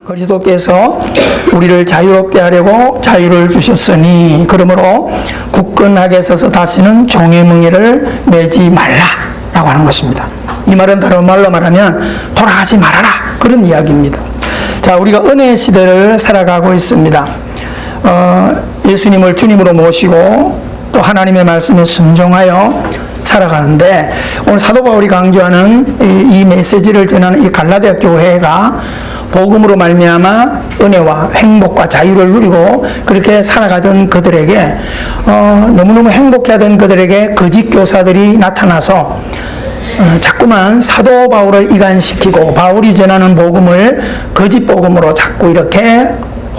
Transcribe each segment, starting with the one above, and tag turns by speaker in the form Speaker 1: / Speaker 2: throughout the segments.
Speaker 1: 그리스도께서 우리를 자유롭게 하려고 자유를 주셨으니 그러므로 굳건하게 서서 다시는 종의 멍에를 매지 말라라고 하는 것입니다. 이 말은 다른 말로 말하면 돌아가지 말아라, 그런 이야기입니다. 자, 우리가 은혜의 시대를 살아가고 있습니다. 예수님을 주님으로 모시고 또 하나님의 말씀에 순종하여 살아가는데, 오늘 사도 바울이 강조하는 이 메시지를 전하는 이 갈라디아 교회가 복음으로 말미암아 은혜와 행복과 자유를 누리고 그렇게 살아가던 그들에게 너무너무 행복해하던 그들에게 거짓 교사들이 나타나서 자꾸만 사도 바울을 이간시키고 바울이 전하는 복음을 거짓 복음으로 자꾸 이렇게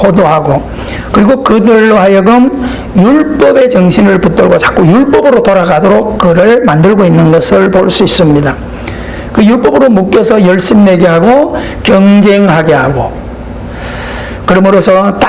Speaker 1: 호도하고, 그리고 그들로 하여금 율법의 정신을 붙들고 자꾸 율법으로 돌아가도록 그를 만들고 있는 것을 볼 수 있습니다. 그 율법으로 묶여서 열심내게 하고 경쟁하게 하고, 그러므로서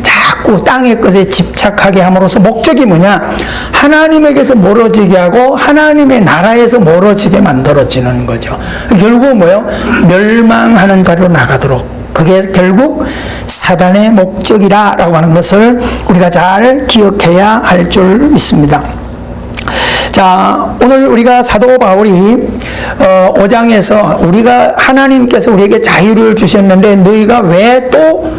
Speaker 1: 자꾸 땅의 것에 집착하게 함으로써 목적이 뭐냐? 하나님에게서 멀어지게 하고 하나님의 나라에서 멀어지게 만들어지는 거죠. 결국 뭐예요? 멸망하는 자리로 나가도록. 그게 결국 사단의 목적이라고 하는 것을 우리가 잘 기억해야 할 줄 믿습니다. 자, 오늘 우리가 사도 바울이 5장에서 우리가 하나님께서 우리에게 자유를 주셨는데 너희가 왜 또,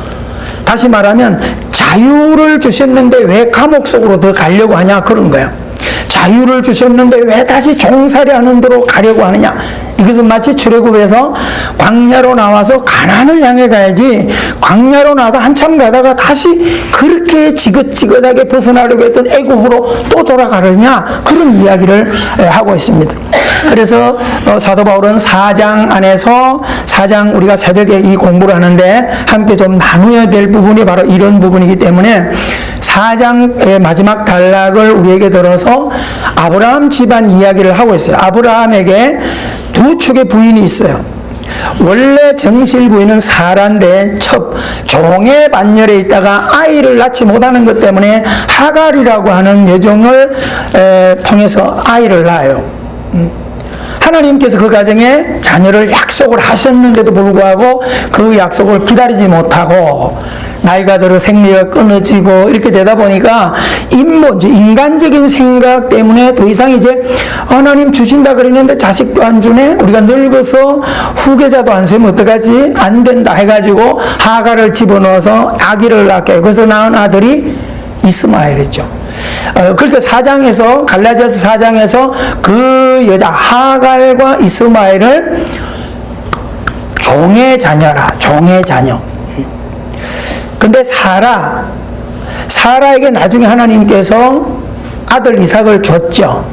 Speaker 1: 다시 말하면 자유를 주셨는데 왜 감옥 속으로 더 가려고 하냐, 그런 거야. 자유를 주셨는데 왜 다시 종살이 하는 데로 가려고 하느냐. 이것은 마치 출애굽에서 광야로 나와서 가나안을 향해 가야지, 광야로 나가 한참 가다가 다시 그렇게 지긋지긋하게 벗어나려고 했던 애굽으로 또 돌아가느냐, 그런 이야기를 하고 있습니다. 그래서 사도 바울은 4장 안에서 4장 우리가 새벽에 이 공부를 하는데 함께 좀 나누어야 될 부분이 바로 이런 부분이기 때문에 4장의 마지막 단락을 우리에게 들어서 아브라함 집안 이야기를 하고 있어요. 아브라함에게 두 축의 부인이 있어요. 원래 정실 부인은 사라인데 종의 반열에 있다가 아이를 낳지 못하는 것 때문에 하갈이라고 하는 여종을 통해서 아이를 낳아요. 하나님께서 그 가정에 자녀를 약속을 하셨는데도 불구하고 그 약속을 기다리지 못하고 나이가 들어 생리가 끊어지고 이렇게 되다 보니까 인간적인 생각 때문에 더 이상 이제 하나님 주신다 그랬는데 자식도 안 주네, 우리가 늙어서 후계자도 안 세면 어떡하지, 안 된다 해가지고 하갈을 집어넣어서 아기를 낳게, 그래서 낳은 아들이 이스마엘이죠. 그러니까 4장에서, 갈라디아서 4장에서 그 여자 하갈과 이스마엘을 종의 자녀라, 종의 자녀. 근데 사라에게 나중에 하나님께서 아들 이삭을 줬죠.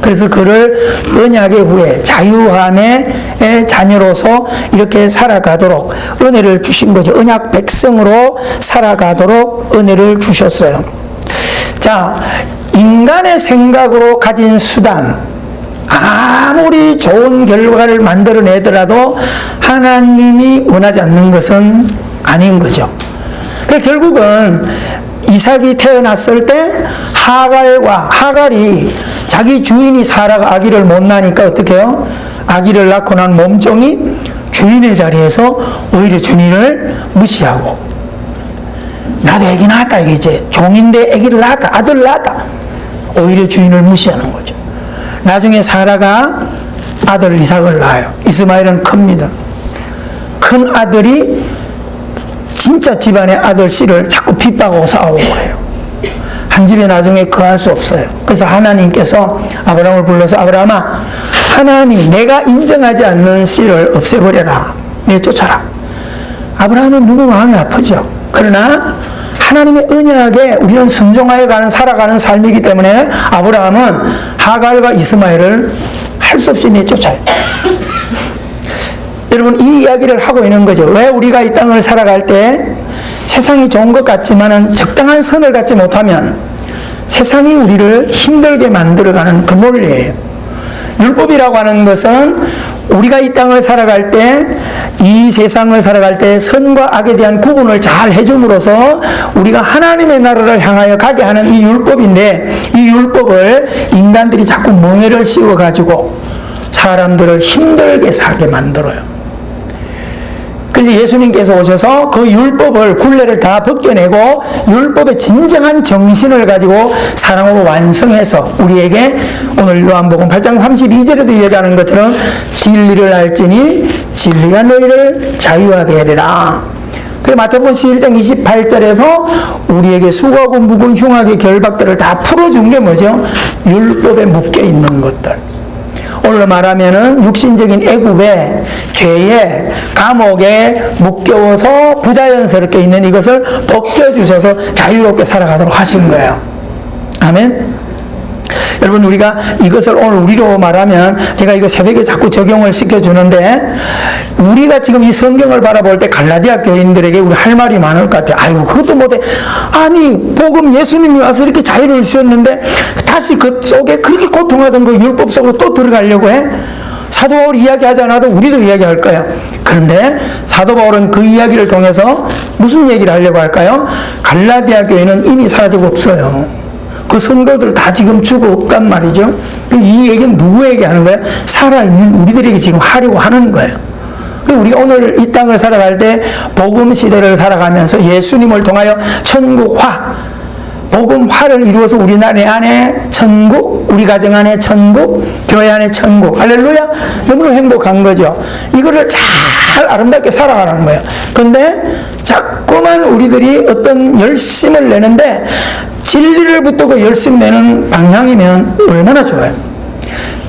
Speaker 1: 그래서 그를 언약의 후에 자유함의 자녀로서 이렇게 살아가도록 은혜를 주신 거죠. 언약 백성으로 살아가도록 은혜를 주셨어요. 자, 인간의 생각으로 가진 수단, 아무리 좋은 결과를 만들어내더라도 하나님이 원하지 않는 것은 아닌 거죠. 결국은 이삭이 태어났을 때 하갈이 자기 주인이 사라가 아기를 못 낳으니까 어떻게 해요? 아기를 낳고 난 몸종이 주인의 자리에서 오히려 주인을 무시하고, 나도 아기 낳았다, 이제 종인데 아기를 낳았다, 아들을 낳았다, 오히려 주인을 무시하는 거죠. 나중에 사라가 아들 이삭을 낳아요. 이스마엘은 큽니다. 큰 아들이 진짜 집안의 아들 씨를 자꾸 핍박하고 싸우고 그래요. 한 집에 나중에 거할 수 없어요. 그래서 하나님께서 아브라함을 불러서 아브라함아, 하나님 내가 인정하지 않는 씨를 없애버려라, 내쫓아라. 아브라함은 너무 마음이 아프죠. 그러나 하나님의 언약에 우리는 순종하여 살아가는 삶이기 때문에 아브라함은 하갈과 이스마엘을 할 수 없이 내쫓아요. 여러분, 이 이야기를 하고 있는 거죠. 왜 우리가 이 땅을 살아갈 때 세상이 좋은 것 같지만 적당한 선을 갖지 못하면 세상이 우리를 힘들게 만들어가는 그 논리예요. 율법이라고 하는 것은 우리가 이 땅을 살아갈 때, 이 세상을 살아갈 때 선과 악에 대한 구분을 잘 해줌으로써 우리가 하나님의 나라를 향하여 가게 하는 이 율법인데, 이 율법을 인간들이 자꾸 멍에를 씌워가지고 사람들을 힘들게 살게 만들어요. 그래서 예수님께서 오셔서 그 율법을, 굴레를 다 벗겨내고 율법의 진정한 정신을 가지고 사랑으로 완성해서 우리에게 오늘 요한복음 8장 32절에도 얘기하는 것처럼 진리를 알지니 진리가 너희를 자유하게 하리라. 그리고 마태복음 11장 28절에서 우리에게 수고하고 무거운 흉악의 결박들을 다 풀어준 게 뭐죠? 율법에 묶여 있는 것들. 오늘 말하면은 육신적인 애굽에, 죄에, 감옥에 묶여서 부자연스럽게 있는 이것을 벗겨주셔서 자유롭게 살아가도록 하신 거예요. 아멘? 여러분, 우리가 이것을 오늘 우리로 말하면 제가 이거 새벽에 자꾸 적용을 시켜주는데, 우리가 지금 이 성경을 바라볼 때 갈라디아 교인들에게 우리 할 말이 많을 것 같아요. 아이고, 그것도 못해. 아니, 복음 예수님이 와서 이렇게 자유를 주셨는데 다시 그 속에 그렇게 고통하던 그 율법 속으로 또 들어가려고 해? 사도 바울이 이야기하지 않아도 우리도 이야기할 거야. 그런데 사도 바울은 그 이야기를 통해서 무슨 얘기를 하려고 할까요? 갈라디아 교회는 이미 사라지고 없어요. 그 성도들 다 지금 죽어 없단 말이죠. 이 얘기는 누구에게 하는 거예요? 살아있는 우리들에게 지금 하려고 하는 거예요. 우리가 오늘 이 땅을 살아갈 때 복음 시대를 살아가면서 예수님을 통하여 천국화, 복음화를 이루어서 우리 나라 안에 천국, 우리 가정 안에 천국, 교회 안에 천국. 할렐루야! 너무나 행복한 거죠. 이거를 잘 아름답게 살아가는 거예요. 그런데 자꾸만 우리들이 어떤 열심을 내는데 진리를 붙들고 열심 내는 방향이면 얼마나 좋아요.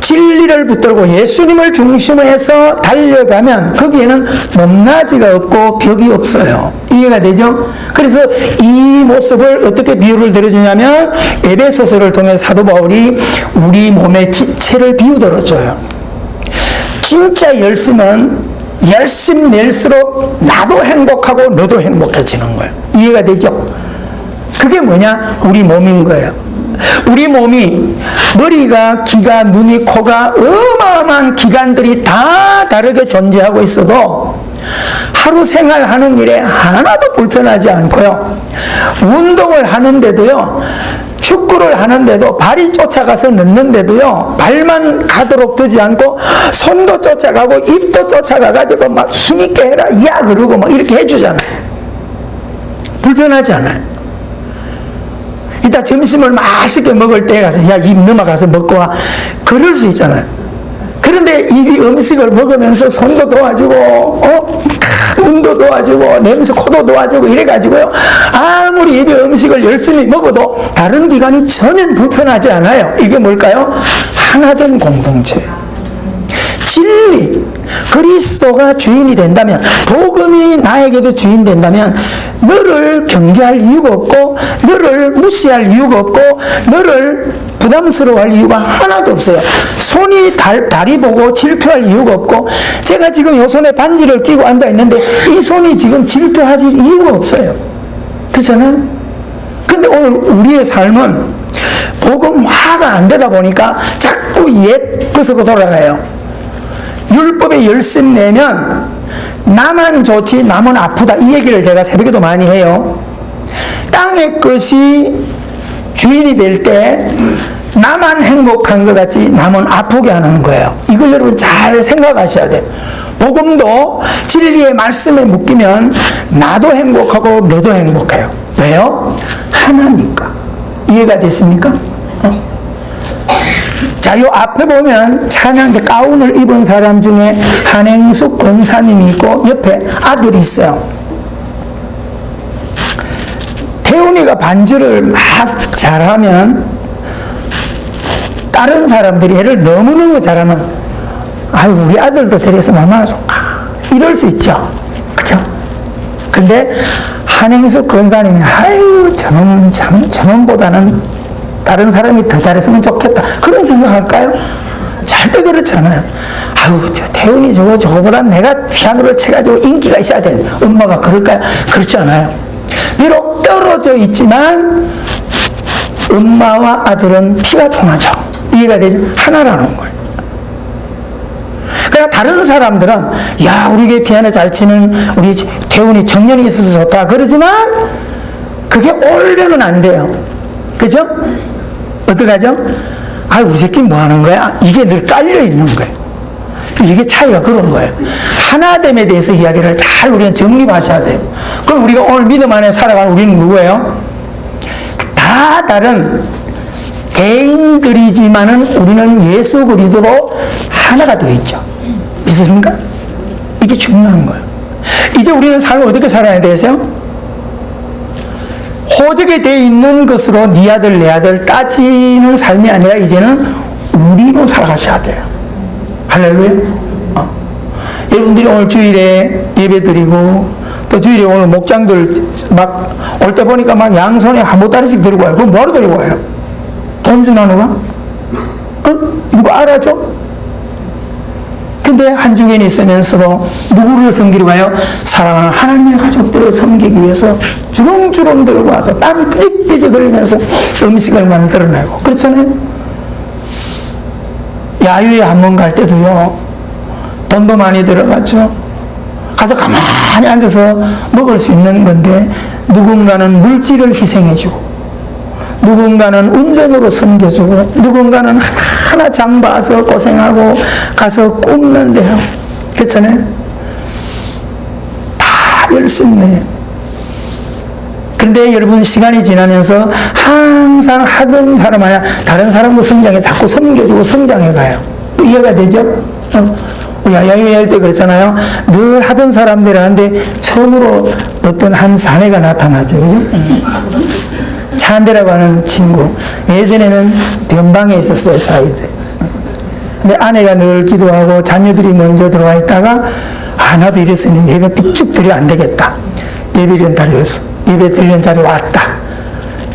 Speaker 1: 진리를 붙들고 예수님을 중심으로 해서 달려가면 거기에는 높낮이가 없고 벽이 없어요. 이해가 되죠? 그래서 이 모습을 어떻게 비유를 들어주냐면 에베소서를 통해 사도 바울이 우리 몸의 지체를 비유들어줘요. 진짜 열심은 열심 낼수록 나도 행복하고 너도 행복해지는 거예요. 이해가 되죠? 그게 뭐냐? 우리 몸인 거예요. 우리 몸이 머리가, 귀가, 눈이, 코가 어마어마한 기관들이 다 다르게 존재하고 있어도 하루 생활하는 일에 하나도 불편하지 않고요. 운동을 하는데도요. 축구를 하는데도 발이 쫓아가서 넣는데도요. 발만 가도록 두지 않고 손도 쫓아가고 입도 쫓아가가지고 막 힘있게 해라 야 그러고 막 이렇게 해주잖아요. 불편하지 않아요. 이따 점심을 맛있게 먹을 때 가서 야 입 넘어가서 먹고 와 그럴 수 있잖아요. 그런데 이 음식을 먹으면서 손도 도와주고 눈도 도와주고 냄새 코도 도와주고 이래가지고요 아무리 입에 음식을 열심히 먹어도 다른 기관이 전혀 불편하지 않아요. 이게 뭘까요? 하나된 공동체. 진리, 그리스도가 주인이 된다면, 복음이 나에게도 주인 된다면 너를 경계할 이유가 없고 너를 무시할 이유가 없고 너를 부담스러워할 이유가 하나도 없어요. 손이 다리 보고 질투할 이유가 없고 제가 지금 요 손에 반지를 끼고 앉아있는데 이 손이 지금 질투할 이유가 없어요. 그렇잖아요? 근데 오늘 우리의 삶은 복음화가 안 되다 보니까 자꾸 옛 것으로 돌아가요. 율법에 열심 내면 나만 좋지 남은 아프다. 이 얘기를 제가 새벽에도 많이 해요. 땅의 것이 주인이 될 때 나만 행복한 것 같이 남은 아프게 하는 거예요. 이걸 여러분 잘 생각하셔야 돼요. 복음도 진리의 말씀에 묶이면 나도 행복하고 너도 행복해요. 왜요? 하나니까. 이해가 됐습니까? 자, 요 앞에 보면 찬양 가운을 입은 사람 중에 한행숙 권사님이 있고 옆에 아들이 있어요. 태훈이가 반주를 막 잘하면 다른 사람들이 얘를 너무너무 잘하면 아유 우리 아들도 저랬으면 얼마나 좋을까 이럴 수 있죠. 그쵸? 근데 한행숙 권사님이 아유 저놈보다는 다른 사람이 더 잘했으면 좋겠다. 그런 생각할까요? 절대 그렇지 않아요. 아유, 저 태훈이 저거보다 내가 피아노를 쳐가지고 인기가 있어야 되는데, 엄마가 그럴까요? 그렇지 않아요. 비록 떨어져 있지만, 엄마와 아들은 피가 통하죠. 이해가 되죠? 하나라는 거예요. 그러니까 다른 사람들은, 야, 우리 게 피아노 잘 치는 우리 태훈이 정년이 있어서 좋다. 그러지만, 그게 올해는 안 돼요. 그죠? 어떡하죠? 아, 우리 새끼 뭐 하는 거야? 이게 늘 깔려 있는 거예요. 이게 차이가 그런 거예요. 하나됨에 대해서 이야기를 잘 우리는 정립하셔야 돼요. 그럼 우리가 오늘 믿음 안에 살아가는 우리는 누구예요? 다 다른 개인들이지만은 우리는 예수 그리스도로 하나가 되어 있죠. 믿으십니까? 이게 중요한 거예요. 이제 우리는 삶을 어떻게 살아야 되세요? 호적에 되어 있는 것으로 네 아들 내 아들 따지는 삶이 아니라 이제는 우리로 살아가셔야 돼요. 할렐루야. 여러분들이 오늘 주일에 예배 드리고 또 주일에 오늘 목장들 막 올 때 보니까 막 양손에 한 보따리씩 들고 와요. 그럼 뭐하러 들고 와요? 돈 주나 누가? 누가 알아줘? 근데 한 주간이 있으면서도 누구를 섬기러 가요? 사랑하는 하나님의 가족들을 섬기기 위해서 주렁주렁 들고 와서 땀 삐직삐직 흘리면서 음식을 만들어내고 그렇잖아요. 야유회 한 번 갈 때도요, 돈도 많이 들어가죠. 가서 가만히 앉아서 먹을 수 있는 건데 누군가는 물질을 희생해주고 누군가는 운전으로 섬겨주고 누군가는 하나 장 봐서 고생하고 가서 굽는데요. 그렇잖아요. 다 열심히. 그런데 여러분 시간이 지나면서 항상 하던 사람 아니야 다른 사람도 성장해 자꾸 섬겨주고 성장해 가요. 이해가 되죠? 우리 야유회 때 그랬잖아요. 늘 하던 사람들한테 처음으로 어떤 한 사내가 나타나죠. 그죠? 찬대라고 하는 친구. 예전에는 변방에 있었어요, 사이드. 근데 아내가 늘 기도하고 자녀들이 먼저 들어와 있다가, 나도 이랬으니 예배 삐쭉 드려 안 되겠다. 예배 드리는 자리였어. 예배 드리는 자리 왔다.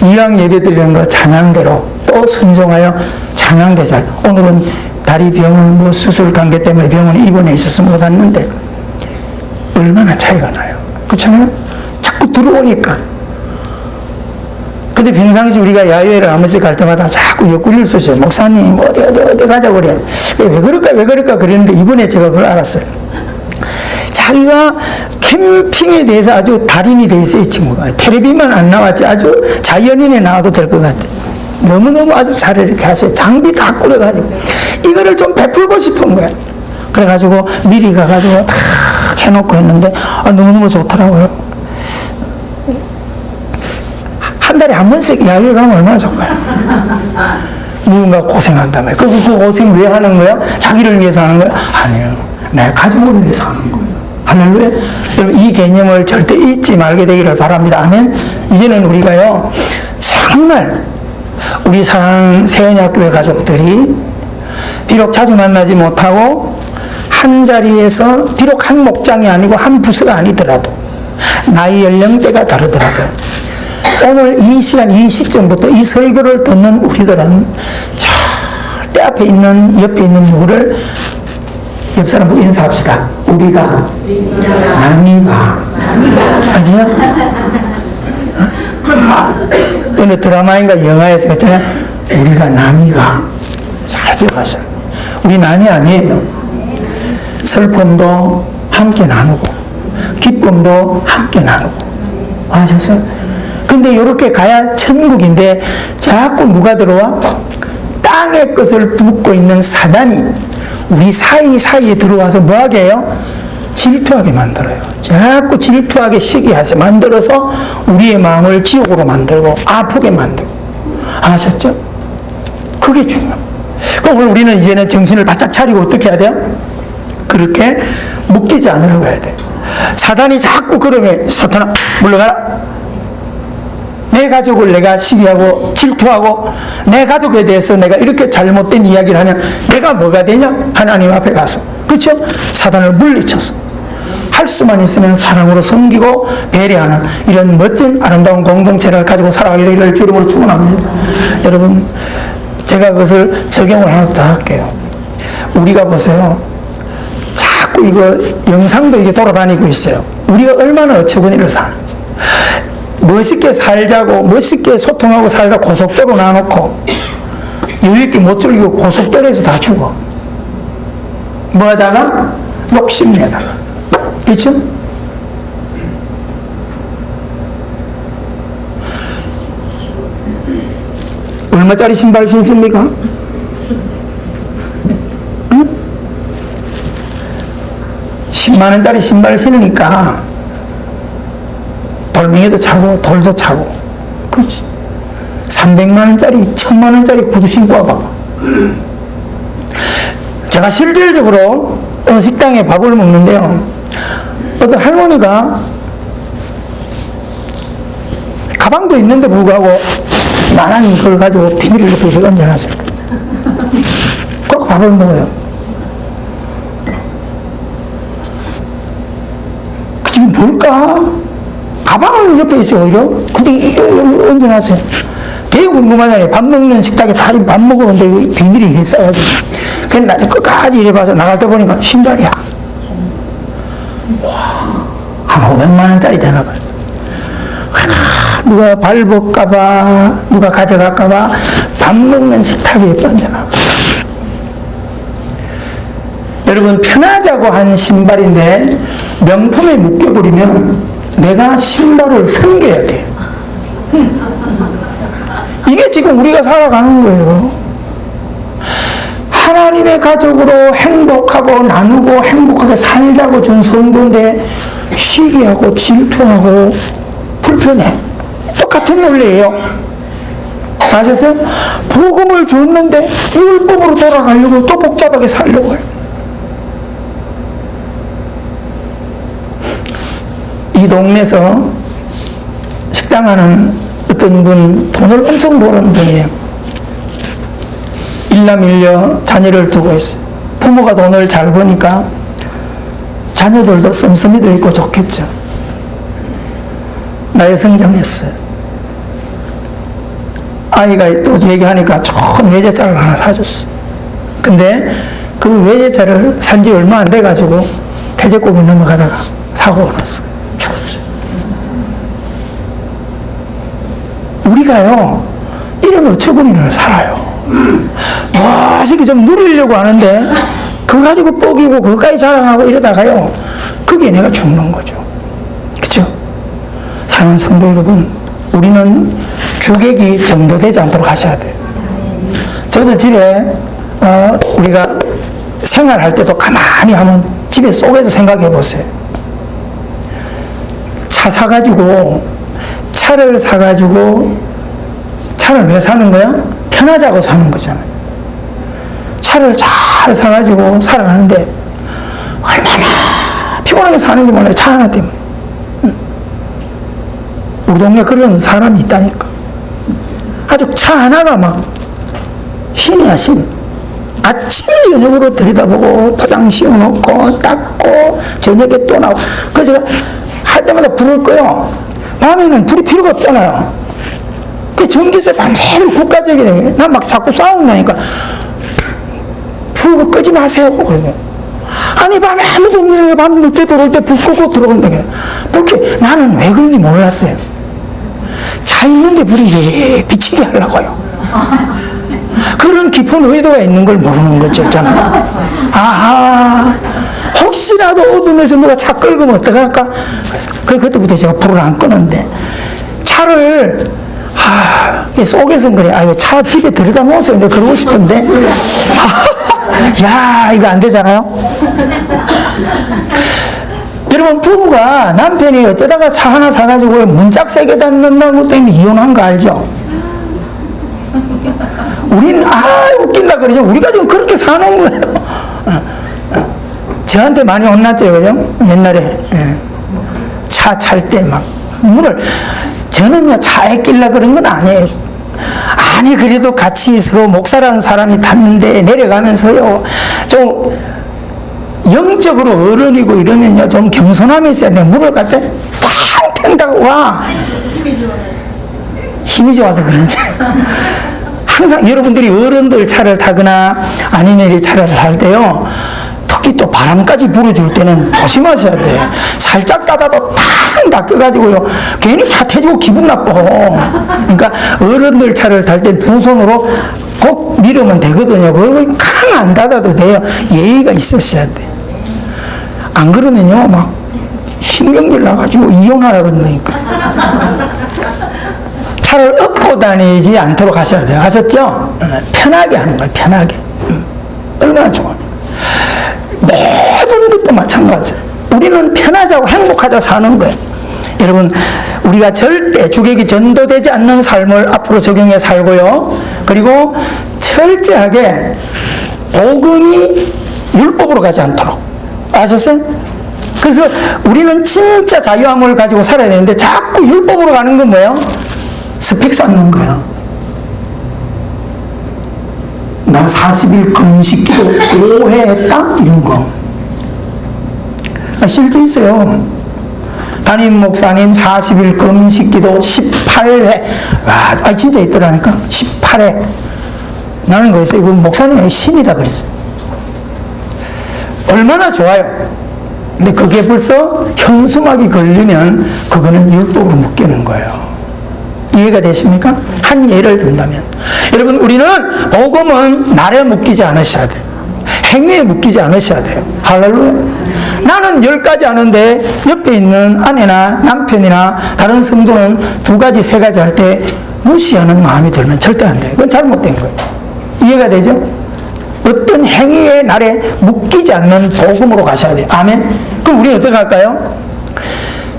Speaker 1: 이왕 예배 드리는 거 찬양대로 또 순종하여 찬양대잘. 오늘은 다리 병원 수술 관계 때문에 병원에 입원해 있어서 못 왔는데, 얼마나 차이가 나요. 그렇잖아요? 자꾸 들어오니까. 근데 평상시 우리가 야유회를 한 번씩 갈 때마다 자꾸 옆구리를 쑤셔요. 목사님 어디 가자고 그래. 왜 그럴까 그랬는데 이번에 제가 그걸 알았어요. 자기가 캠핑에 대해서 아주 달인이 돼 있어요. 이 친구가. 텔레비만 안 나왔지 아주 자연인에 나와도 될 것 같아. 너무너무 아주 잘 이렇게 하세요. 장비 다 꾸려가지고 이거를 좀 베풀고 싶은 거야. 그래가지고 미리 가가지고 다 해놓고 했는데 너무너무 좋더라고요. 한 달에 한 번씩 야유회 가면 얼마나 좋을까요? 누군가 고생한다며. 그 고생 왜 하는 거야? 자기를 위해서 하는 거야? 아니에요. 내 가족을 위해서 하는 거예요. 할렐루야. 여러분, 이 개념을 절대 잊지 말게 되기를 바랍니다. 아멘. 이제는 우리가요, 정말 우리 사랑하는 세연학교의 가족들이 비록 자주 만나지 못하고 한 자리에서 비록 한 목장이 아니고 한 부서가 아니더라도 나이 연령대가 다르더라도 오늘 이 시간, 이 시점부터 이 설교를 듣는 우리들은 절대 앞에 있는, 옆에 있는 누구를 옆 사람 보고 인사합시다. 우리가, 남이가. 아시죠? 어느 드라마인가 영화에서 했잖아요. 우리가, 남이가. 잘 기억하세요. 우리 남이 아니에요. 슬픔도 함께 나누고, 기쁨도 함께 나누고. 아셨어요? 근데 이렇게 가야 천국인데 자꾸 누가 들어와? 땅의 것을 붓고 있는 사단이 우리 사이사이에 들어와서 뭐하게 해요? 질투하게 만들어요. 자꾸 질투하게 시기하게 만들어서 우리의 마음을 지옥으로 만들고 아프게 만들고. 아셨죠? 그게 중요해요. 그럼 오늘 우리는 이제는 정신을 바짝 차리고 어떻게 해야 돼요? 그렇게 묶이지 않으려고 해야 돼요. 사단이 자꾸 그러면 사탄아 물러가라. 내 가족을 내가 시기하고 질투하고 내 가족에 대해서 내가 이렇게 잘못된 이야기를 하면 내가 뭐가 되냐? 하나님 앞에 가서. 그렇죠? 사단을 물리쳐서 할 수만 있으면 사랑으로 섬기고 배려하는 이런 멋진 아름다운 공동체를 가지고 살아가게 되기를 주름으로 축원합니다. 여러분, 제가 그것을 적용을 하나 더 할게요. 우리가 보세요. 자꾸 이거 영상도 이게 돌아다니고 있어요. 우리가 얼마나 어처구니를 사는지. 멋있게 살자고 멋있게 소통하고 살다 고속도로 놔놓고 여유있게 못 즐기고 고속도로에서 다 죽어. 뭐하다가? 욕심내다가. 그렇죠? 얼마짜리 신발 신습니까? 10만 원짜리 신발 신으니까 돌멩이도 차고 돌도 차고, 그렇지. 300만 원짜리, 1000만 원짜리 구두 신고 와봐. 제가 실질적으로 식당에 밥을 먹는데요, 어떤 할머니가 가방도 있는데 불구하고 만한 걸 가지고 비닐을 이렇게 얹어놨어요. 그렇게 밥을 먹어요. 지금 뭘까? 가방은 옆에 있어요, 오히려. 근데 얹어놨어요. 되게 궁금하잖아요. 밥 먹는 식탁에 다리 밥 먹었는데 비닐이 이렇게 싸가지고. 그래서 나도 끝까지 이래 봐서 나갈 때 보니까 신발이야. 와, 한 500만 원짜리 되나 봐요. 누가 밟을까봐, 누가 가져갈까봐 밥 먹는 식탁에 얹어놔. 여러분, 편하자고 한 신발인데 명품에 묶여버리면 내가 신발을 섬겨야 돼요. 이게 지금 우리가 살아가는 거예요. 하나님의 가족으로 행복하고 나누고 행복하게 살자고 준 성도인데 시기하고 질투하고 불편해. 똑같은 논리예요. 아셨어요? 복음을 줬는데 율법으로 돌아가려고 또 복잡하게 살려고 해요. 이 동네에서 식당하는 어떤 분, 돈을 엄청 버는 분이에요. 일남일녀 자녀를 두고 있어요. 부모가 돈을 잘 버니까 자녀들도 씀씀이도 있고 좋겠죠. 나의 성장했어요. 아이가 또 얘기하니까 좋은 외제차를 하나 사줬어요. 근데 그 외제차를 산 지 얼마 안 돼가지고 태제골을 넘어가다가 사고가 났어요. 죽었어요. 우리가요, 이런 어처구니를 살아요. 멋있게 좀 누리려고 하는데 그거 가지고 뻐기고 그거까지 자랑하고 이러다가요, 그게 내가 죽는 거죠. 그렇죠? 사랑하는 성도 여러분, 우리는 주객이 전도되지 않도록 하셔야 돼요. 저도 집에 우리가 생활할 때도 가만히 한번 집에 속에서 생각해 보세요. 차를 사가지고 차를 왜 사는 거야? 편하자고 사는 거잖아요. 차를 잘 사가지고 살아가는데 얼마나 피곤하게 사는지 몰라요. 차 하나 때문에. 우리 동네 그런 사람이 있다니까. 아주 차 하나가 막 신이야, 신. 아침 저녁으로 들여다보고 포장 씌워놓고 닦고 저녁에 또 나오고. 그래서 제가 할 때마다 불을 꺼요. 밤에는 불이 필요가 없잖아요. 그 전기세 밤새도록 국가적이네. 난 막 자꾸 싸운다니까. 불 끄지 마세요. 그러게. 아니, 밤에 아무도 없는데 밤 늦게 들어올 때 불 끄고 들어온다게. 불쾌. 나는 왜 그런지 몰랐어요. 차 있는데 불이 비치게 하려고요. 그런 깊은 의도가 있는 걸 모르는 거죠, 저는. 아하, 혹시라도 어둠에서 누가 차 끌고면 어떡할까? 그때부터 제가 불을 안 끄는데, 차를, 속에서 그래. 이거 차 집에 들여다 놓으세요. 내가 그러고 싶은데. 야, 이거 안 되잖아요? 여러분, 부부가 남편이 어쩌다가 차 하나 사가지고 문짝 세게 닫는다고 때문에 이혼한 거 알죠? 우리는 웃긴다 그러죠. 우리가 지금 그렇게 사는 거예요. 저한테 많이 혼났죠, 그죠? 옛날에 차 찰 때 막 문을, 저는요 차에 끼려 그런 건 아니에요. 아니 그래도 같이 서로 목사라는 사람이 탔는데 내려가면서요 좀 영적으로 어른이고 이러면요 좀 겸손함이 있어야 돼. 물을 갈 때 팡 탱다고 와. 힘이 좋아서 그런지. 항상 여러분들이 어른들 차를 타거나 아니면 이 차를 할 때요, 특히 또 바람까지 불어줄 때는 조심하셔야 돼. 살짝 따다도 탕 닦여가지고요, 괜히 차 태지고 기분 나빠. 그러니까 어른들 차를 탈 때 두 손으로 꼭 밀으면 되거든요. 그리고 캉 안 닫아도 돼요. 예의가 있으셔야 돼. 안 그러면요, 막 신경질 나가지고 이혼하라고 그러니까. 차를 업고 다니지 않도록 하셔야 돼요. 아셨죠? 편하게 하는 거예요. 편하게. 얼마나 좋아. 모든 것도 마찬가지예요. 우리는 편하자고 행복하자고 사는 거예요. 여러분, 우리가 절대 주객이 전도되지 않는 삶을 앞으로 적용해 살고요. 그리고 철저하게 복음이 율법으로 가지 않도록. 아셨어요? 그래서 우리는 진짜 자유함을 가지고 살아야 되는데 자꾸 율법으로 가는 건 뭐예요? 스펙 쌓는 거예요. 나 40일 금식기도 5회 했다? 이런 거. 실제 있어요. 담임 목사님 40일 금식기도 18회. 와, 진짜 있더라니까. 18회. 나는 그랬어요. 이건 목사님의 신이다 그랬어요. 얼마나 좋아요. 근데 그게 벌써 현수막이 걸리면 그거는 율법으로 묶이는 거예요. 이해가 되십니까? 한 예를 든다면. 여러분, 우리는 복음은 날에 묶이지 않으셔야 돼요. 행위에 묶이지 않으셔야 돼요. 할렐루야. 나는 10가지 하는데 옆에 있는 아내나 남편이나 다른 성도는 2가지, 3가지 할 때 무시하는 마음이 들면 절대 안 돼요. 그건 잘못된 거예요. 이해가 되죠? 어떤 행위의 날에 묶이지 않는 복음으로 가셔야 돼요. 아멘? 그럼 우리는 어떻게 할까요?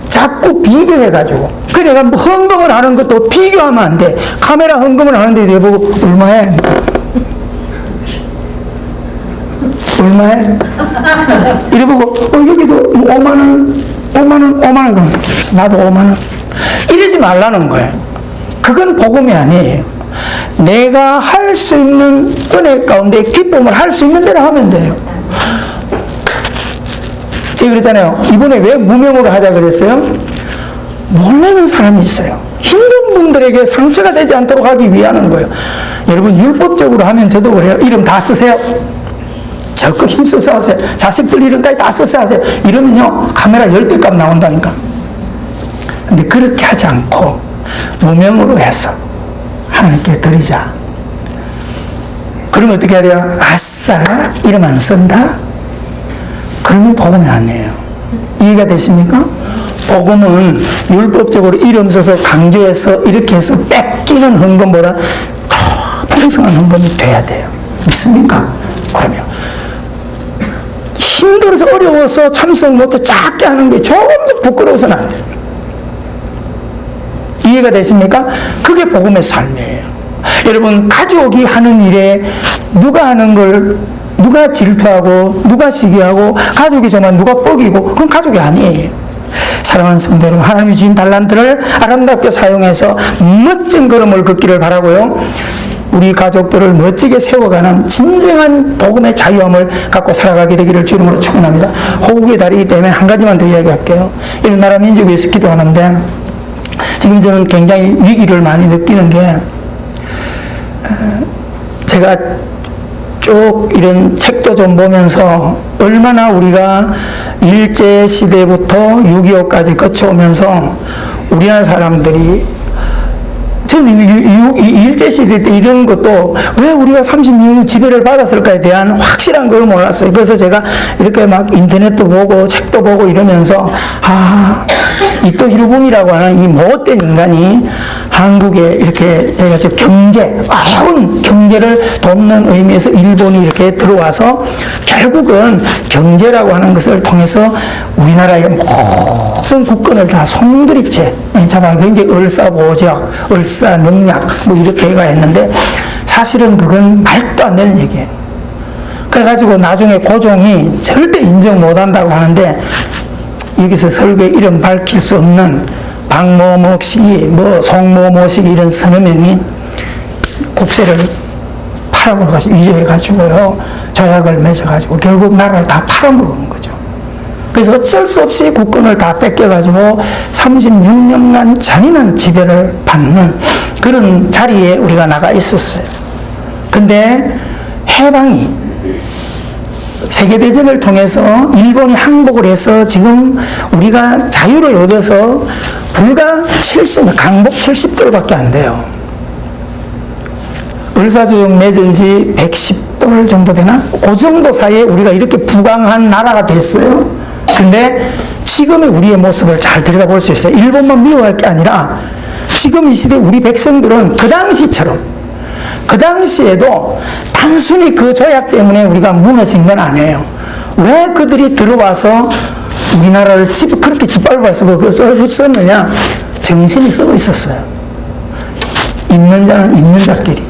Speaker 1: 자꾸 비교해가지고. 그러니까 뭐 헌금을 하는 것도 비교하면 안 돼. 카메라 헌금을 하는데 내보고 얼마에? 얼마에? 이래보고 여기도 5만원 5만원 나도 5만원 이러지 말라는 거예요. 그건 복음이 아니에요. 내가 할 수 있는 은혜 가운데 기쁨을 할 수 있는 대로 하면 돼요. 제가 그랬잖아요. 이번에 왜 무명으로 하자 그랬어요? 놀라는 사람이 있어요. 힘든 분들에게 상처가 되지 않도록 하기 위한 거예요. 여러분, 율법적으로 하면 저도 그래요. 이름 다 쓰세요. 적극 힘써서 하세요. 자식들 이름까지 다 써서 하세요. 이러면요, 카메라 10배 값 나온다니까. 근데 그렇게 하지 않고 무명으로 해서 하나님께 드리자. 그러면 어떻게 하래요? 아싸, 이름 안 쓴다? 그러면 복음이 아니에요. 이해가 되십니까? 복음은 율법적으로 이름 써서 강조해서 이렇게 해서 뺏기는 헌금보다 더 풍성한 헌금이 돼야 돼요. 믿습니까? 그러면 힘들어서 어려워서 참석 못해 작게 하는 게 조금도 부끄러워서는 안 돼요. 이해가 되십니까? 그게 복음의 삶이에요. 여러분, 가족이 하는 일에 누가 하는 걸 누가 질투하고 누가 시기하고 가족이 정말 누가 뻐기고 그건 가족이 아니에요. 사랑하는 성도 여러분, 하나님이 주신 달란트를 아름답게 사용해서 멋진 걸음을 걷기를 바라고요. 우리 가족들을 멋지게 세워가는 진정한 복음의 자유함을 갖고 살아가게 되기를 주 이름으로 축원합니다. 호국의 달이기 때문에 한 가지만 더 이야기할게요. 이런 나라 민족을 위해서 기도하는데 지금 저는 굉장히 위기를 많이 느끼는 게 제가 쭉 이런 책도 좀 보면서 얼마나 우리가 일제시대부터 6.25까지 거쳐오면서 우리나라 사람들이 저는 일제시대 때 이런 것도 왜 우리가 36년 지배를 받았을까에 대한 확실한 걸 몰랐어요. 그래서 제가 이렇게 막 인터넷도 보고 책도 보고 이러면서 이토 히로부미라고 하는 이 못된 인간이 한국에 이렇게 경제, 어려운 경제를 돕는 의미에서 일본이 이렇게 들어와서 결국은 경제라고 하는 것을 통해서 우리나라의 모든 국권을 다 송두리째 잡아 굉장히 을사보적, 을사능력 뭐 이렇게 해가 했는데 사실은 그건 말도 안 되는 얘기예요. 그래가지고 나중에 고종이 절대 인정 못한다고 하는데 여기서 설교에 이름 밝힐 수 없는 박모목식이 뭐 송모모식이 이런 서너 명이 국세를 팔아먹어가지고 위조해가지고요 조약을 맺어가지고 결국 나라를 다 팔아먹은 거죠. 그래서 어쩔 수 없이 국권을 다 뺏겨가지고 36년간 잔인한 지배를 받는 그런 자리에 우리가 나가 있었어요. 근데 해방이 세계대전을 통해서 일본이 항복을 해서 지금 우리가 자유를 얻어서 불과 70, 강복 70돌밖에 안 돼요. 을사조약 맺은 지 110돌 정도 되나? 그 정도 사이에 우리가 이렇게 부강한 나라가 됐어요. 근데 지금의 우리의 모습을 잘 들여다볼 수 있어요. 일본만 미워할 게 아니라 지금 이 시대 우리 백성들은 그 당시처럼 그 당시에도 단순히 그 조약 때문에 우리가 무너진 건 아니에요. 왜 그들이 들어와서 우리나라를 그렇게 짓밟을 수 썼느냐? 정신이 썩어 있었어요. 있는 자는 있는 자끼리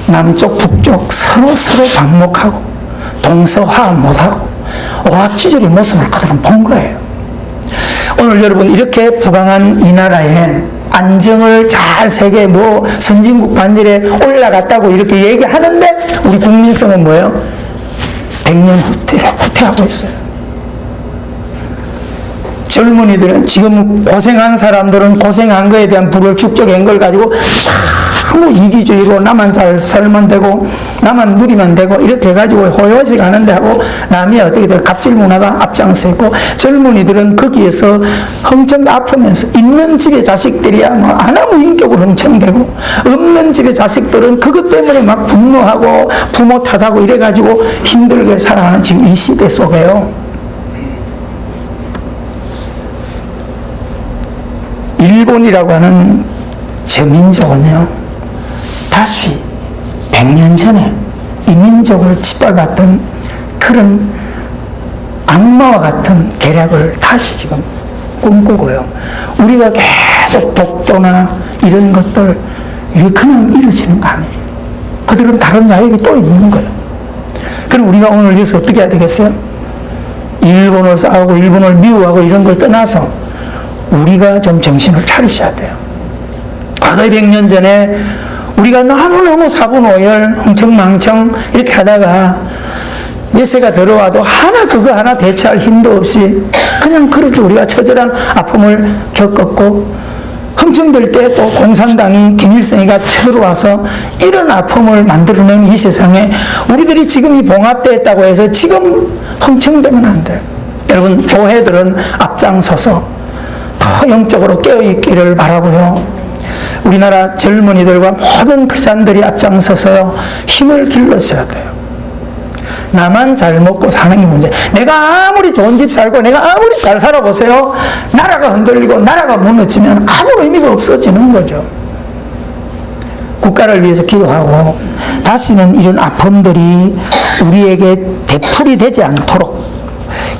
Speaker 1: 남쪽 북쪽 서로 반목하고 동서화합 못하고 오합지졸의 모습을 그들은 본 거예요. 오늘 여러분 이렇게 부강한 이 나라에 안정을 잘 세계 선진국 반열에 올라갔다고 이렇게 얘기하는데 우리 국민성은 뭐예요? 100년 후퇴하고 있어요. 젊은이들은 지금 고생한 사람들은 고생한 거에 대한 부를 축적한 걸 가지고 너무 이기주의로 나만 잘 살면 되고 나만 누리면 되고 이렇게 해가지고 호요식 하는데 하고 남이 어떻게든 갑질 문화가 앞장서고 젊은이들은 거기에서 흥청 아프면서 있는 집의 자식들이야 아무 인격으로 흥청되고 없는 집의 자식들은 그것 때문에 막 분노하고 부모 탓하고 이래가지고 힘들게 살아가는 지금 이 시대 속에요. 일본이라고 하는 제 민족은요, 다시 100년 전에 이 민족을 짓밟았던 그런 악마와 같은 계략을 다시 지금 꿈꾸고요. 우리가 계속 독도나 이런 것들 이게 그냥 이루어지는 거 아니에요. 그들은 다른 야욕이 또 있는 거예요. 그럼 우리가 오늘 여기서 어떻게 해야 되겠어요? 일본을 싸우고 일본을 미워하고 이런 걸 떠나서 우리가 좀 정신을 차리셔야 돼요. 과거 100년 전에 우리가 너무너무 사분오열, 흥청망청 이렇게 하다가 예세가 들어와도 그거 하나 대처할 힘도 없이 그냥 그렇게 우리가 처절한 아픔을 겪었고 흥청될 때 또 공산당이 김일성이가 쳐들어와서 이런 아픔을 만들어낸 이 세상에 우리들이 지금 이 봉합됐다고 해서 지금 흥청되면 안 돼요. 여러분 교회들은 앞장서서 더 영적으로 깨어있기를 바라고요. 우리나라 젊은이들과 모든 크리스찬들이 앞장서서 힘을 길러셔야 돼요. 나만 잘 먹고 사는 게 문제. 내가 아무리 좋은 집 살고 내가 아무리 잘 살아보세요. 나라가 흔들리고 나라가 무너지면 아무 의미가 없어지는 거죠. 국가를 위해서 기도하고 다시는 이런 아픔들이 우리에게 되풀이 되지 않도록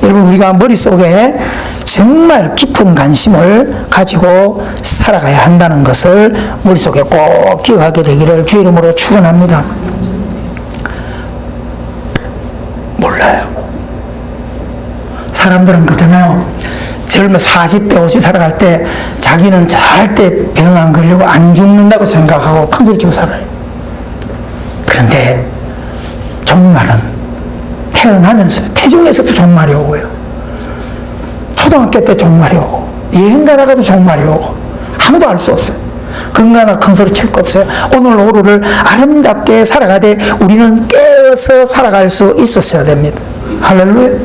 Speaker 1: 여러분 우리가 머릿속에 정말 깊은 관심을 가지고 살아가야 한다는 것을 머릿속에 꼭 기억하게 되기를 주의 이름으로 축원합니다. 몰라요. 사람들은 그러잖아요. 젊어 40대 50 살아갈 때 자기는 절대 병 안 걸리고 안 죽는다고 생각하고 큰소리 치고 살아요. 그런데 종말은 태어나면서 태중에서도 종말이 오고요. 초등학교 때 종말이 오고 여행 가다가도 종말이 오고 아무도 알 수 없어요. 건강한 큰 소리 칠 거 없어요. 오늘 하루를 아름답게 살아가되 우리는 깨어서 살아갈 수 있었어야 됩니다. 할렐루야.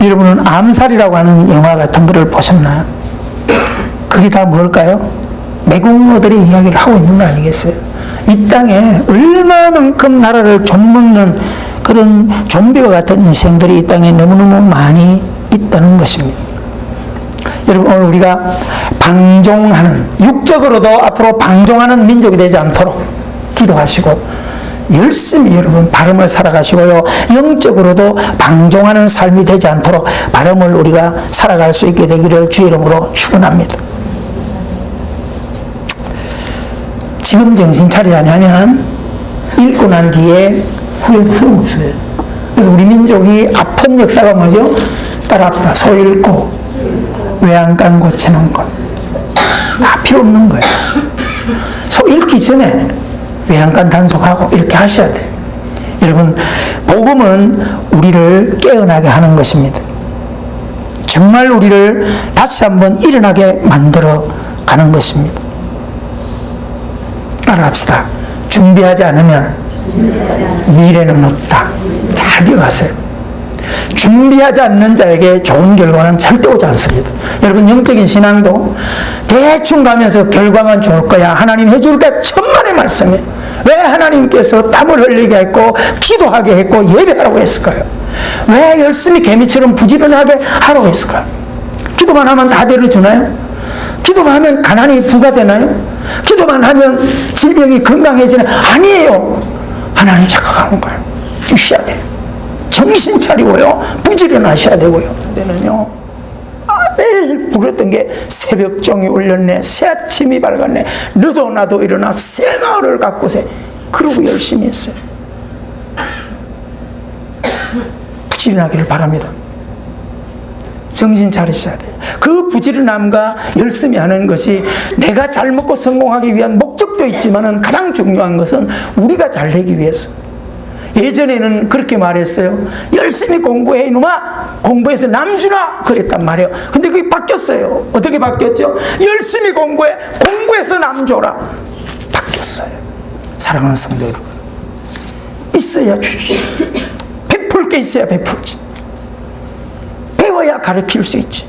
Speaker 1: 여러분은 암살이라고 하는 영화 같은 거를 보셨나요? 그게 다 뭘까요? 매국노들이 이야기를 하고 있는 거 아니겠어요? 이 땅에 얼마만큼 나라를 좀먹는 그런 좀비와 같은 인생들이 이 땅에 너무너무 많이 있다는 것입니다. 여러분 오늘 우리가 방종하는 육적으로도 앞으로 방종하는 민족이 되지 않도록 기도하시고 열심히 여러분 바름을 살아가시고요. 영적으로도 방종하는 삶이 되지 않도록 바름을 우리가 살아갈 수 있게 되기를 주의 이름으로 축원합니다. 지금 정신 차리지 않으면 읽고 난 뒤에 후회도 소용없어요. 그래서 우리 민족이 아픈 역사가 뭐죠? 따라합시다. 소 읽고 외양간 고치는 것 다 필요 없는 거예요. 소 읽기 전에 외양간 단속하고 이렇게 하셔야 돼요. 여러분 복음은 우리를 깨어나게 하는 것입니다. 정말 우리를 다시 한번 일어나게 만들어 가는 것입니다. 따라합시다. 준비하지 않으면 미래는 없다. 잘 기억하세요. 준비하지 않는 자에게 좋은 결과는 절대 오지 않습니다. 여러분 영적인 신앙도 대충 가면서 결과만 좋을 거야. 하나님 해줄 게 천만의 말씀이에요. 왜 하나님께서 땀을 흘리게 했고 기도하게 했고 예배하라고 했을까요? 왜 열심히 개미처럼 부지런하게 하라고 했을까요? 기도만 하면 다 되어주나요? 기도만 하면 가난이 부과되나요? 기도만 하면 질병이 건강해지나요? 아니에요. 하나님 착각하는 거예요. 주셔야 돼요. 정신 차리고요, 부지런하셔야 되고요. 그때는요, 매일 부르던 게 새벽종이 울렸네, 새아침이 밝았네, 너도 나도 일어나 새 마을을 가꾸세. 그러고 열심히 했어요. 부지런하기를 바랍니다. 정신 차리셔야 돼요. 그 부지런함과 열심히 하는 것이 내가 잘 먹고 성공하기 위한 목적도 있지만 가장 중요한 것은 우리가 잘 되기 위해서. 예전에는 그렇게 말했어요. 열심히 공부해 이놈아, 공부해서 남 주나, 그랬단 말이에요. 근데 그게 바뀌었어요. 어떻게 바뀌었죠? 열심히 공부해, 공부해서 남 줘라, 바뀌었어요. 사랑하는 성도 여러분, 있어야 주지, 베풀 게 있어야 베풀지, 배워야 가르칠 수 있지.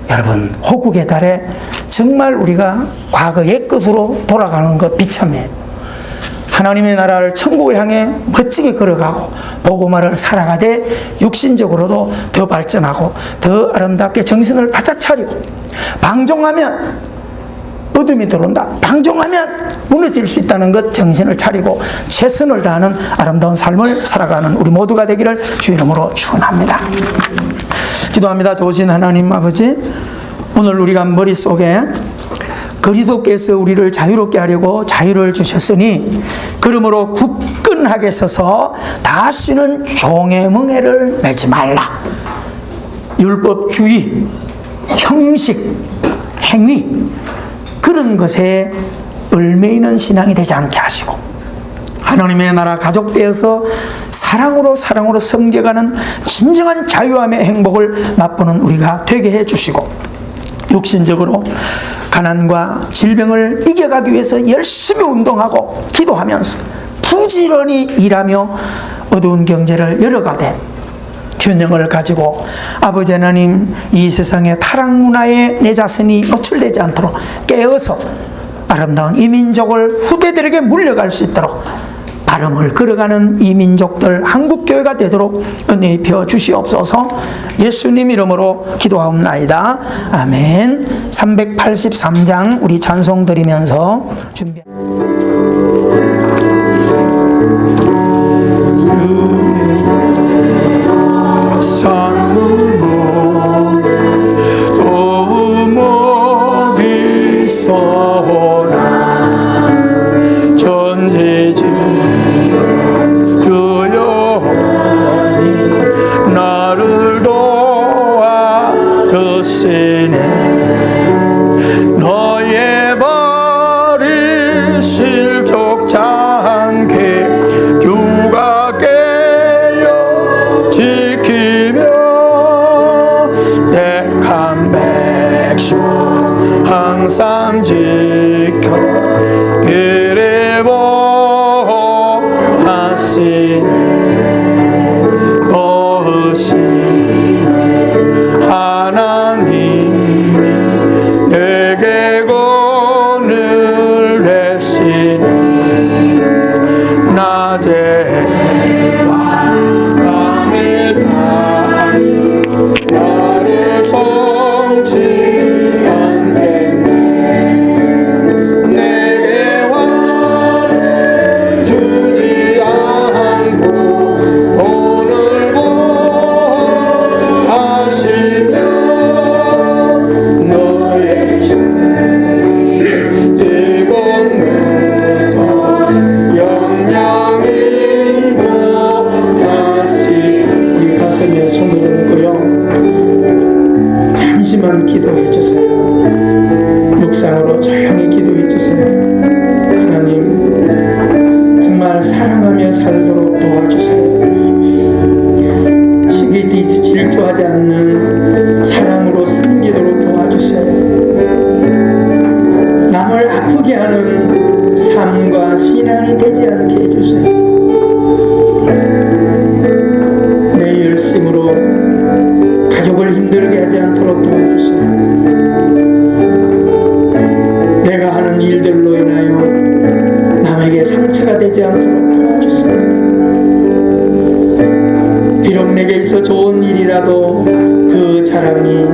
Speaker 1: 여러분, 호국의 달에 정말 우리가 과거 옛것으로 돌아가는 것 비참해요. 하나님의 나라를, 천국을 향해 멋지게 걸어가고 복음화를 살아가되 육신적으로도 더 발전하고 더 아름답게 정신을 바짝 차리고, 방종하면 어둠이 들어온다, 방종하면 무너질 수 있다는 것 정신을 차리고 최선을 다하는 아름다운 삶을 살아가는 우리 모두가 되기를 주의 이름으로 축원합니다. 기도합니다. 좋으신 하나님 아버지, 오늘 우리가 머릿속에 그리스도께서 우리를 자유롭게 하려고 자유를 주셨으니 그러므로 굳건하게 서서 다시는 종의 멍에를 매지 말라. 율법주의, 형식, 행위, 그런 것에 얽매이는 신앙이 되지 않게 하시고 하나님의 나라 가족되어서 사랑으로 섬겨가는 진정한 자유함의 행복을 맛보는 우리가 되게 해주시고, 육신적으로 가난과 질병을 이겨가기 위해서 열심히 운동하고 기도하면서 부지런히 일하며 어두운 경제를 열어가되 균형을 가지고 아버지 하나님, 이 세상의 타락 문화에 내 자신이 노출되지 않도록 깨어서 아름다운 이 민족을 후대들에게 물려갈 수 있도록 발음을 걸어가는 이 민족들, 한국교회가 되도록 은혜 입혀 주시옵소서. 예수님 이름으로 기도하옵나이다. 아멘. 383장 우리 찬송 드리면서 준비.
Speaker 2: 너의 발이 실족치 않게 주가 깨어 지키며 택한 백성 항상 지켜 길을 보호하시네. 하나님이 내게 권을 내시네. 낮에와 밤에 나를 성치 않겠네. 내게 화를 주지 않고 오늘 하시며 너의 즐거운 영영 인도하시.
Speaker 1: 우리 가슴에 손을 얹고요, 잠시만 기도해 주세요. 묵상으로 조용히 기도해 주세요. 하나님, 정말 사랑하며 살도록 도와주세요. 시기 질투하지 않는 사랑으로 섬기도록 도와주세요. 남을 아프게 하는 삶과 신앙이 되지 않게 해주세요. 내 열심으로 가족을 힘들게 하지 않도록 도와주세요. 내가 하는 일들로 인하여 남에게 상처가 되지 않도록 도와주세요. 비록 내게 있어 좋은 일이라도 그 자랑이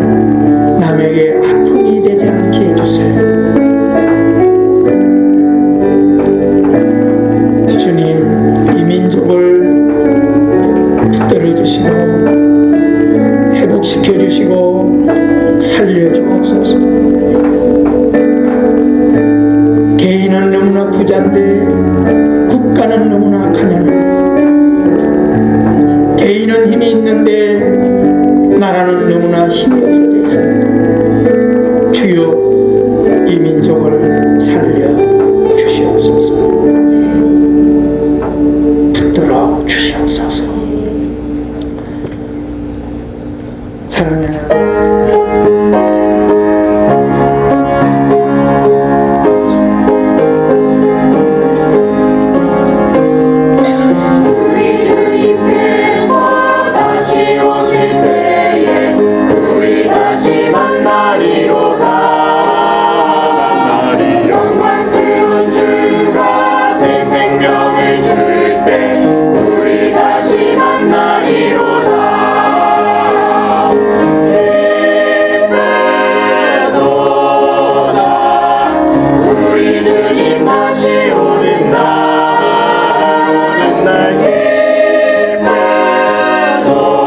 Speaker 1: 남에게 아픔이 되지 않게 해주세요. 주님, 이 민족을 주시고 회복시켜 주시고 살려 주옵소서. 개인은 너무나 부자인데 국가는 너무나 가난합니다. 개인은 힘이 있는데 나라는 너무나 힘이 없어져 있습니다. 주여 이 민족을 살려 주시옵소서. 붙들어 주시옵소서. 사랑하는
Speaker 3: 우리 주님께서 다시 오실 때에 우리 다시 만나리로다. 영광스러운 주가 새 생명을 줄 때 우리 다시 만나리로다. 기쁘도다. 우리 주님 다시 오는 날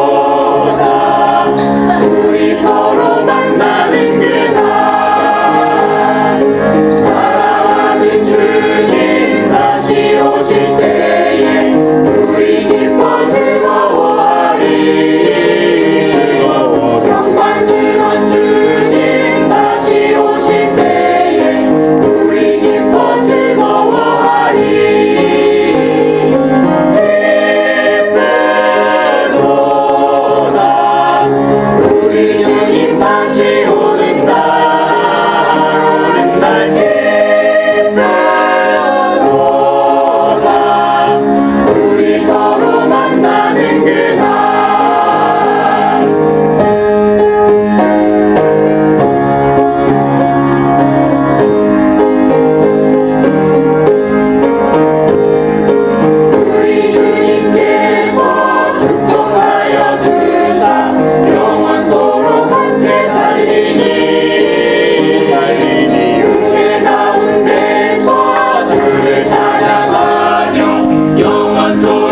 Speaker 3: 기쁘도다. 우리 서로 만나는 그날 사랑하는 주님 다시 오실 때에 우리 기뻐 즐거워하리. 영광스러운 주님 다시 오실 때에 우리 기뻐 즐거워하리. 기쁘도다. 우리 주님 다시 오는 날 기쁘도다. 우리 서로 만나는 그날 우리 주님께서 축복하여 주사 영원토록 함께 살리니 육의 가운데서 주를 찬양하며 영원토록